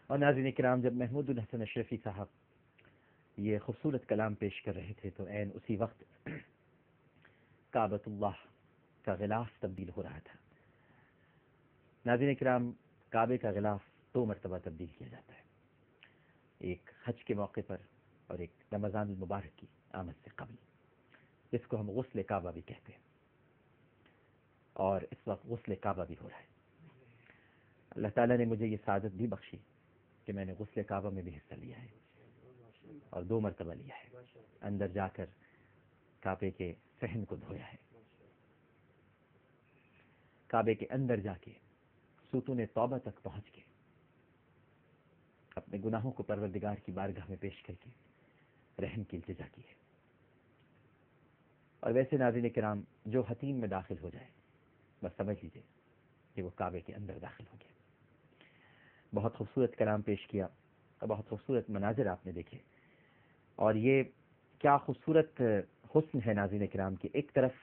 اور ناظرین کرام، جب محمود الحسن اشرفی صاحب یہ خوبصورت کلام پیش کر رہے تھے تو عین اسی وقت کعبۃ اللہ کا غلاف تبدیل ہو رہا تھا۔ ناظرین کرام، کعبے کا غلاف 2 مرتبہ تبدیل کیا جاتا ہے، ایک حج کے موقع پر اور ایک رمضان المبارک کی آمد سے قبل، جس کو ہم غسل کعبہ بھی کہتے ہیں، اور اس وقت غسل کعبہ بھی ہو رہا ہے۔ اللہ تعالیٰ نے مجھے یہ سعادت بھی بخشی کہ میں نے غسل کعبہ میں بھی حصہ لیا ہے، اور 2 مرتبہ لیا ہے۔ اندر جا کر کعبے کے صحن کو دھویا ہے، کعبے کے اندر جا کے ستون توبہ تک پہنچ کے اپنے گناہوں کو پروردگار کی بارگاہ میں پیش کر کے رحم کی التجا کی ہے۔ اور ویسے ناظرین کرام، جو حتیم میں داخل ہو جائے بس سمجھ لیجیے کہ وہ کعبے کے اندر داخل ہو گیا۔ بہت خوبصورت کلام پیش کیا اور بہت خوبصورت مناظر آپ نے دیکھے، اور یہ کیا خوبصورت حسن ہے ناظرین کرام کہ ایک طرف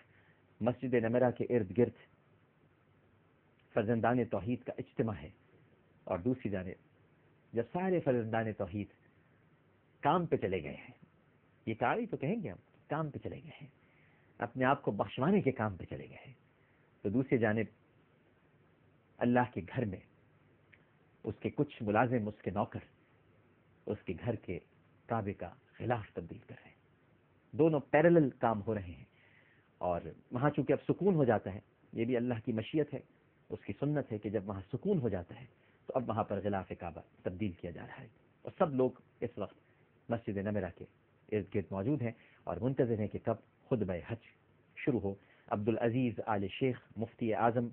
مسجد نمرہ کے ارد گرد فرزندان توحید کا اجتماع ہے، اور دوسری جانب جب سارے فرزندان توحید کام پہ چلے گئے ہیں، یہ کاری تو کہیں گے ہم، کام پہ چلے گئے ہیں، اپنے آپ کو بخشوانے کے کام پہ چلے گئے ہیں، تو دوسری جانب اللہ کے گھر میں اس کے کچھ ملازم، اس کے نوکر اس کے گھر کے کعبے کا غلاف تبدیل کر رہے ہیں۔ دونوں پیرلل کام ہو رہے ہیں، اور وہاں چونکہ اب سکون ہو جاتا ہے، یہ بھی اللہ کی مشیت ہے، اس کی سنت ہے کہ جب وہاں سکون ہو جاتا ہے تو اب وہاں پر غلاف کعبہ تبدیل کیا جا رہا ہے، اور سب لوگ اس وقت مسجد نمرہ کے ارد گرد موجود ہیں اور منتظر ہیں کہ کب خطبہ حج شروع ہو۔ عبدالعزیز آل شیخ مفتی اعظم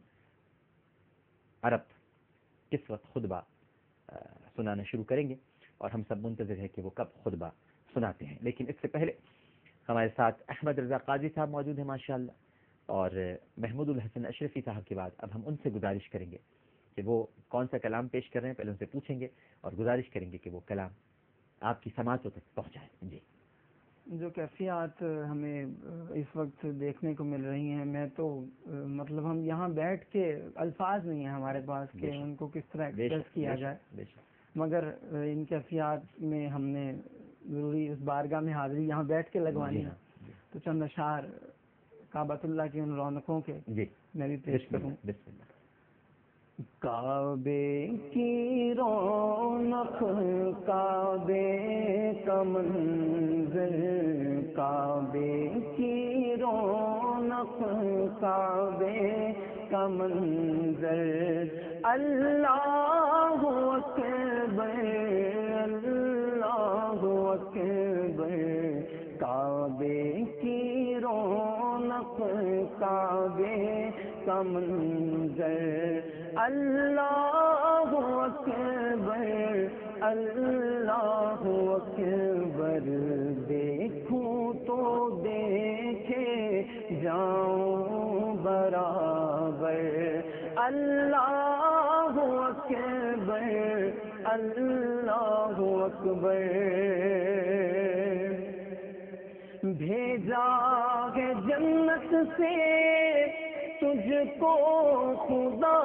عرب کس وقت خطبہ سنانا شروع کریں گے، اور ہم سب منتظر ہیں کہ وہ کب خطبہ سناتے ہیں۔ لیکن اس سے پہلے ہمارے ساتھ احمد رضا قاضی صاحب موجود ہیں ماشاءاللہ، اور محمود الحسن اشرفی صاحب کے بعد اب ہم ان سے گزارش کریں گے کہ وہ کون سا کلام پیش کر رہے ہیں، پہلے ان سے پوچھیں گے اور گزارش کریں گے کہ وہ کلام آپ کی سماعتوں تک پہنچائیں۔ جی، جو کیفیات ہمیں اس وقت دیکھنے کو مل رہی ہیں، میں تو مطلب ہم یہاں بیٹھ کے الفاظ نہیں ہیں ہمارے پاس کہ ان کو کس طرح ایکسپریس کیا جائے، مگر ان کیفیات میں ہم نے ضروری اس بارگاہ میں حاضری یہاں بیٹھ کے لگوانی ہے، تو چند اشعار کعبۃ اللہ کی ان رونقوں کے میں بھی پیش کروں۔ کعبے کی رونق، کعبے کا منظر، کعبے کی رونق، کعبے کا منظر، اللہ اکبر، اللہ اکبر، کعبے کی رونق، کعبے کا منظر، اللہ اکبر، اللہ اکبر، دیکھوں تو دیکھے جاؤں برابر، اللہ اکبر، اللہ اکبر، بھیجا ہے جنت سے تجھ کو خدا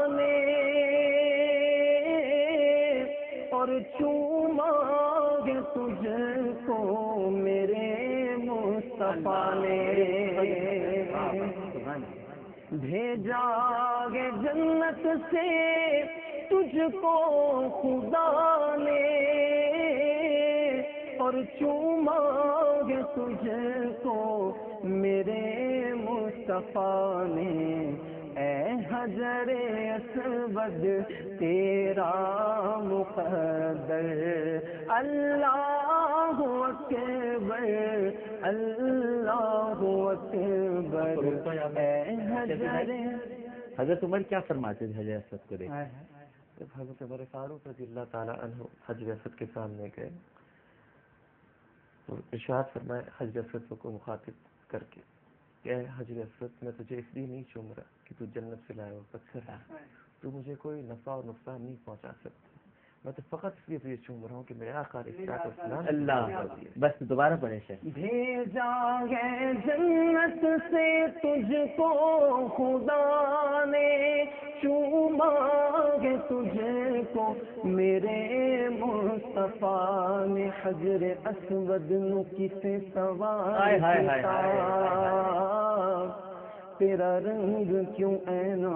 نے، اور چوما ہے تجھ کو میرے مصطفیٰ نے، بھیجا ہے جنت سے تجھ کو خدا نے، اور چوما ہے تجھ کو میرے مصطفیٰ نے، اے حجر اسود تیرا مقدر، اللہ اکبر، اللہ اکبر، اے حضرت عمر کیا فرماتے تھے حجر اسود کو دیکھ؟ حضرت عمر فاروق رضی اللہ تعالیٰ عنہ حجر اسود کے سامنے گئے تو ارشاد فرمائے حجر اسود کو مخاطب کر کے کہ اے حجر اسود، میں تجھے اس لیے نہیں چوم رہا کہ تو جنت سے لائے ہو پتھر ہے، تو مجھے کوئی نفع اور نقصان نہیں پہنچا سکتا، میں تو فقط اس لیے تجھے چوم رہا ہوں کہ میرے آقا علیہ السلام اللہ، بس دوبارہ پڑھیں شیخ۔ بھیجا ہے جنت سے تجھ کو خدا نے، چوما ہے تجھ کو میرے مصطفیٰ نے حجر اسود نو کسے سوار کیتا تیرا رنگ کیوں اینا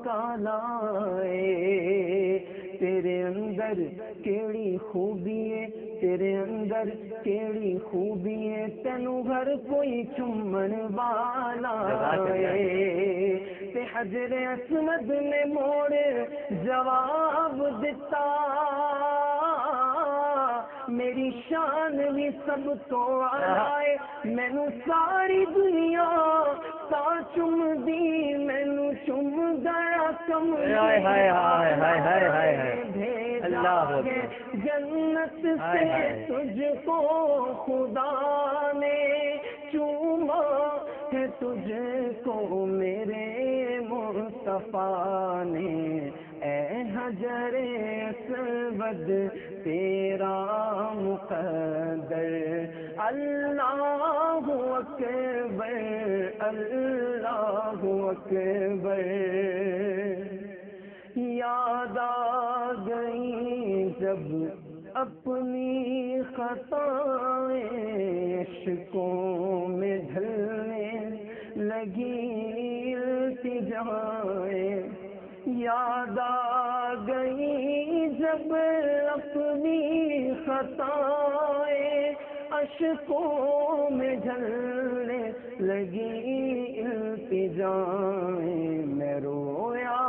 کالا ہے تیرے اندر کیڑی خوبی ہے تیرے اندر کیڑی خوبی ہے تینوں ہر کوئی چومن والا ہے تے حجر اسود نے موڑ جواب دیتا میری شان بھی سب تو آئے مینو ساری دنیا تا چم دی مینو چم گیا کم بھیجا ہے جنت سے تجھ کو خدا نے چوما ہے تجھ کو میرے مصطفیٰ نے اے حجر اسود تیرا مقدر اللہ اکبر اللہ اکبر یاد آ گئی جب اپنی خطائیں عشقوں میں ڈھلنے لگی التجائیں یاد آ گئی جب اپنی خطائیں اشکوں میں جھلنے لگی التجائیں میں رویا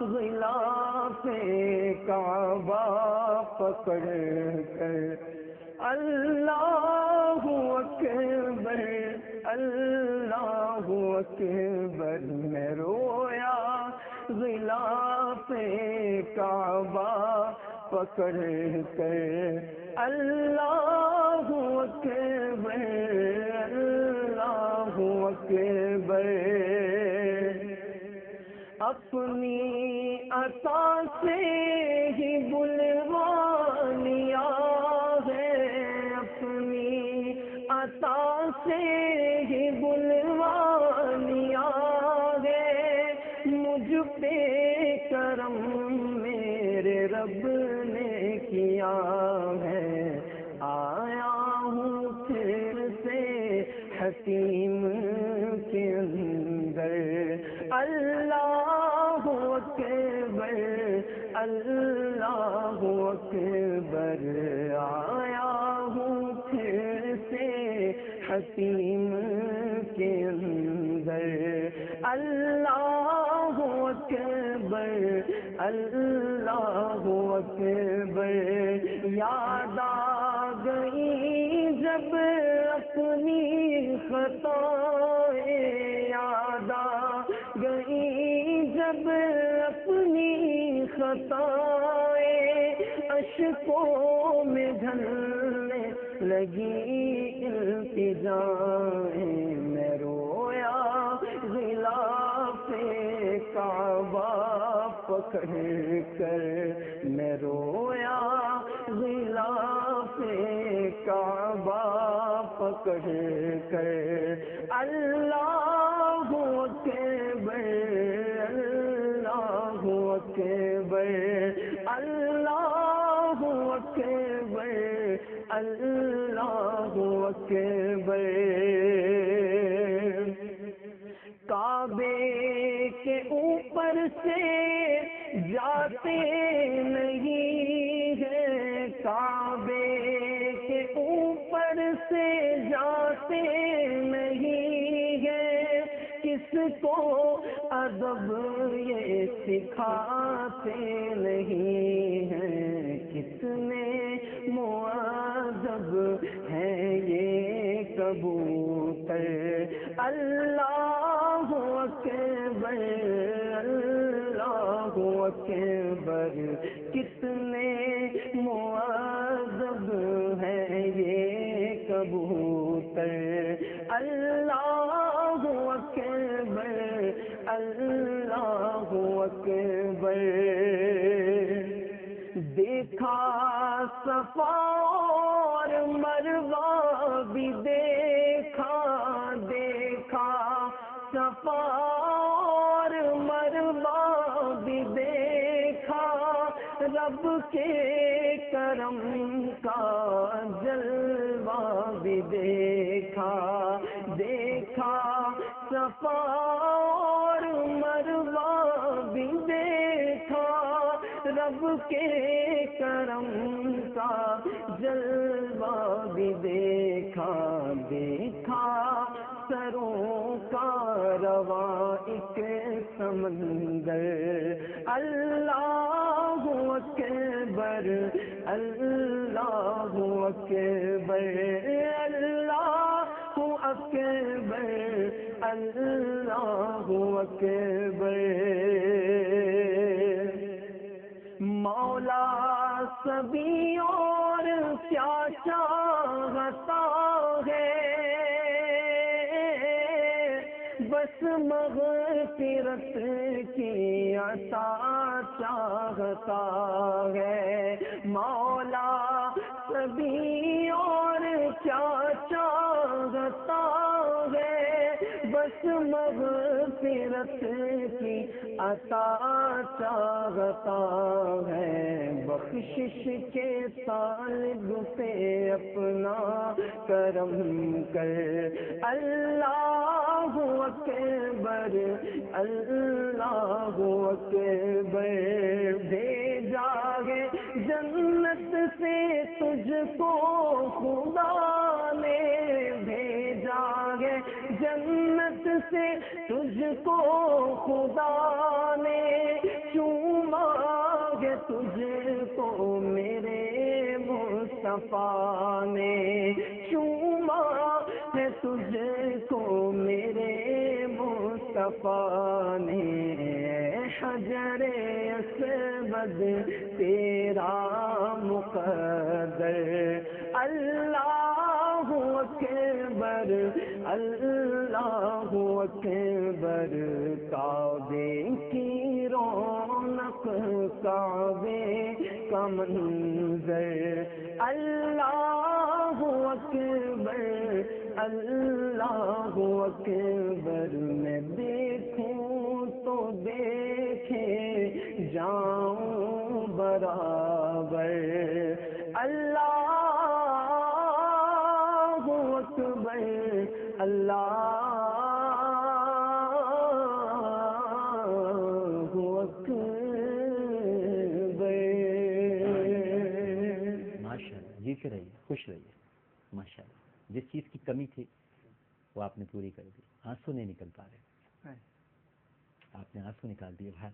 غلاف کعبہ پکڑ کر اللہ اکبر اللہ اکبر میں رویا غلاف کعبہ پکڑ کر اللہ اکبر اللہ اکبر اپنی عطا سے ہی بلوا لیا ہے اپنی عطا سے ہی بلوا لیا ہے مجھ پہ کرم میرے رب نے کیا ہے آیا ہوں پھر سے حتیم کے اندر اللہ اکبر اللہ اکبر آیا ہوں پھر سے حتیم کے اندر اللہ اکبر اللہ اکبر یاد آ گئی جب اپنی خطائیں یاد آ گئی جب اپنی خطائیں اشکوں میں ڈھلنے لگی التجائیں میں رویا غلاف کعبہ پکڑ کر میں رویا غلاف کعبہ پکڑ کر اللہ اکبر اللہ اکبر اللہ اکبر اللہ اکبر کعبے کے اوپر سے جاتے نہیں ہیں کعبے کے اوپر سے جاتے نہیں ہیں کس کو ادب یہ سکھاتے نہیں ہیں کتنے مؤدب ہیں یہ کبوتر اللہ اکبر اللہ اکبر کتنے مؤدب ہیں یہ کبوتر اللہ اکبر اللہ اکبر دیکھا صفا اور مروہ بھی دیکھا دیکھا صفا اور مروہ بھی دیکھا رب کے کرم کا جلوہ بھی دیکھا، دیکھا صفا اور مروہ بھی دیکھا، رب کے کرم کا جلوہ بھی دیکھا، دیکھا سروں کا رواں ایک سمندر، اللہ اکبر اللہ اکبر اللہ اکبر اللہ اکبر، مولا سبھی اور کیا چاہتا ہے، بس مغفرت کی عطا چاہتا ہے، مولا سبھی اور کیا چاہتا ہے، بس مغفرت کی عطا چاہتا ہے، بخشش کے طالب پہ اپنا کرم کر، اللہ اکبر اللہ اکبر، بھیجا ہے جنت سے تجھ کو خدا نے، بھیجا ہے جنت سے تجھ کو خدا نے، چوما ہے تجھ کو میرے مصطفیٰ نے، چوما ہے تجھ کو میرے مصطفیٰ نے، حجر اسود تیرا مقدر، اللہ اکبر اللہ اکبر، کعبے کی رونق کعبے کا منظر، اللہ اکبر اللہ اکبر، میں دیکھوں تو دیکھے جاؤں برابر، اللہ اکبر اللہ اکبر۔ ماشاءاللہ، جیتے رہیے، خوش رہیے، ماشاءاللہ۔ جس چیز کی کمی تھی وہ آپ نے پوری کر دی، آنسو نہیں نکل پا رہے، آپ نے آنسو نکال دیے بھائی۔